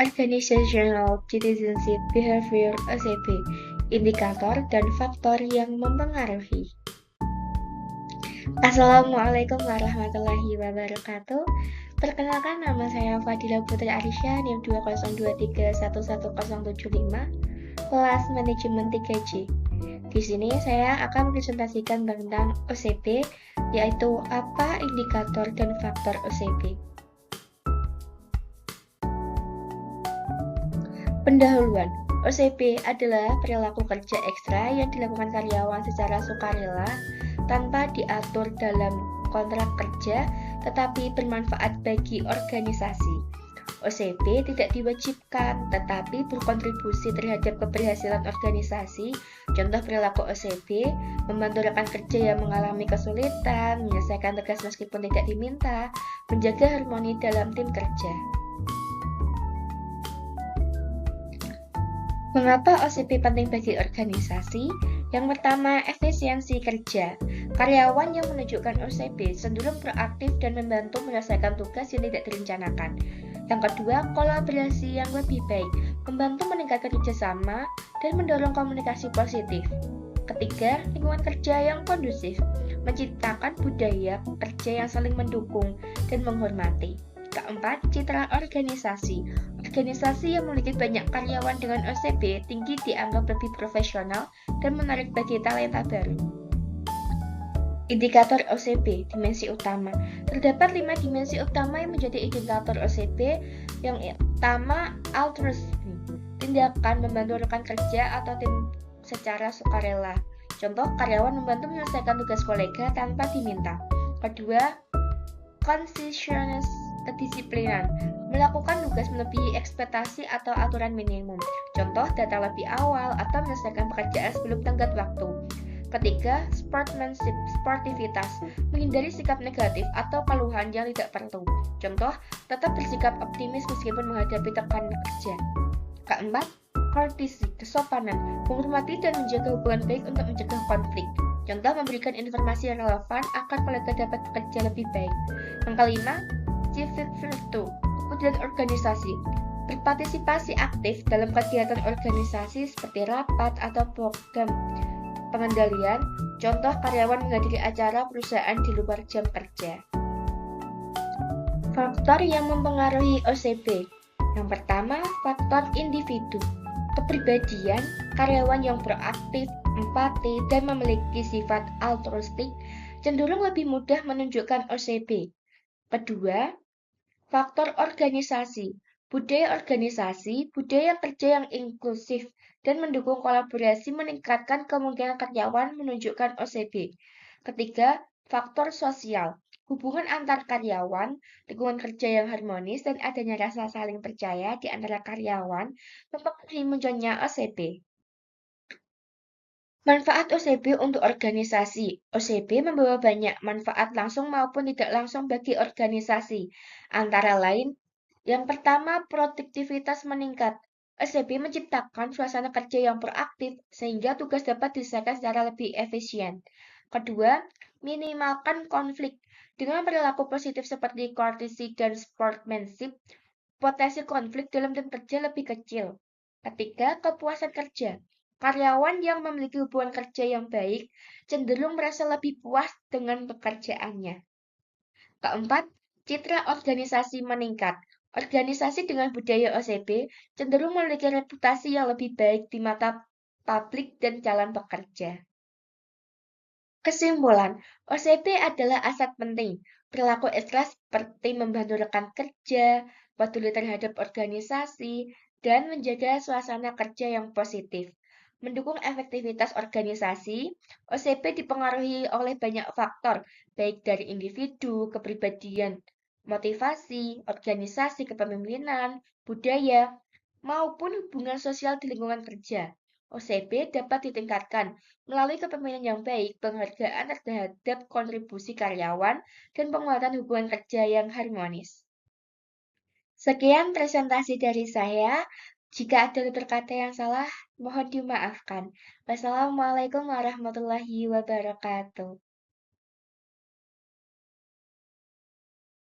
Organizational Citizenship Behavior (OCB), indikator dan faktor yang mempengaruhi. Assalamualaikum warahmatullahi wabarakatuh. Perkenalkan, nama saya Fadila Putri Arisya, NIM 202311075, kelas manajemen 3J. Di sini saya akan presentasikan tentang OCB, yaitu apa indikator dan faktor OCB. Pendahuluan. OCB adalah perilaku kerja ekstra yang dilakukan karyawan secara sukarela tanpa diatur dalam kontrak kerja tetapi bermanfaat bagi organisasi. OCB tidak diwajibkan tetapi berkontribusi terhadap keberhasilan organisasi. Contoh perilaku OCB: membantu rekan kerja yang mengalami kesulitan, menyelesaikan tugas meskipun tidak diminta, menjaga harmoni dalam tim kerja. Mengapa OCB penting bagi organisasi? Yang pertama, efisiensi kerja. Karyawan yang menunjukkan OCB cenderung proaktif dan membantu menyelesaikan tugas yang tidak direncanakan. Yang kedua, kolaborasi yang lebih baik, membantu meningkatkan kerjasama dan mendorong komunikasi positif. Ketiga, lingkungan kerja yang kondusif, menciptakan budaya kerja yang saling mendukung dan menghormati. Keempat, citra organisasi. Organisasi yang memiliki banyak karyawan dengan OCB tinggi dianggap lebih profesional dan menarik bagi talenta baru. Indikator OCB, dimensi utama. Terdapat 5 dimensi utama yang menjadi indikator OCB. Yang pertama, altruism, tindakan membantu rekan kerja atau tim secara sukarela. Contoh, karyawan membantu menyelesaikan tugas kolega tanpa diminta. Kedua, conscientious, kedisiplinan, melakukan tugas melebihi ekspektasi atau aturan minimum. Contoh, datang lebih awal atau menyelesaikan pekerjaan sebelum tenggat waktu. Ketiga, sportsmanship, sportivitas, menghindari sikap negatif atau keluhan yang tidak perlu. Contoh, tetap bersikap optimis meskipun menghadapi tekanan kerja. Keempat, courtesy, kesopanan, menghormati dan menjaga hubungan baik untuk mencegah konflik. Contoh, memberikan informasi yang relevan agar kolega dapat bekerja lebih baik. Yang kelima, civic virtue, kepedulian organisasi, berpartisipasi aktif dalam kegiatan organisasi seperti rapat atau program pengendalian. Contoh, karyawan menghadiri acara perusahaan di luar jam kerja. Faktor yang mempengaruhi OCB. Yang pertama, faktor individu, kepribadian, karyawan yang proaktif, empati, dan memiliki sifat altruistik cenderung lebih mudah menunjukkan OCB. Kedua, faktor organisasi, budaya organisasi, budaya kerja yang inklusif dan mendukung kolaborasi meningkatkan kemungkinan karyawan menunjukkan OCB. Ketiga, faktor sosial, hubungan antar karyawan, lingkungan kerja yang harmonis, dan adanya rasa saling percaya di antara karyawan mempengaruhi munculnya OCB. Manfaat OCB untuk organisasi. OCB membawa banyak manfaat langsung maupun tidak langsung bagi organisasi. Antara lain, yang pertama, produktivitas meningkat. OCB menciptakan suasana kerja yang proaktif sehingga tugas dapat diselesaikan secara lebih efisien. Kedua, minimalkan konflik. Dengan perilaku positif seperti courtesy dan sportsmanship, potensi konflik dalam tim kerja lebih kecil. Ketiga, kepuasan kerja. Karyawan yang memiliki hubungan kerja yang baik cenderung merasa lebih puas dengan pekerjaannya. Keempat, citra organisasi meningkat. Organisasi dengan budaya OCB cenderung memiliki reputasi yang lebih baik di mata publik dan calon pekerja. Kesimpulan, OCB adalah aset penting. Perilaku ekstra seperti membantu rekan kerja, peduli terhadap organisasi, dan menjaga suasana kerja yang positif. Mendukung efektivitas organisasi, OCB dipengaruhi oleh banyak faktor, baik dari individu, kepribadian, motivasi, organisasi, kepemimpinan, budaya, maupun hubungan sosial di lingkungan kerja. OCB dapat ditingkatkan melalui kepemimpinan yang baik, penghargaan terhadap kontribusi karyawan, dan penguatan hubungan kerja yang harmonis. Sekian presentasi dari saya. Jika ada tutur kata yang salah, mohon dimaafkan. Wassalamualaikum warahmatullahi wabarakatuh.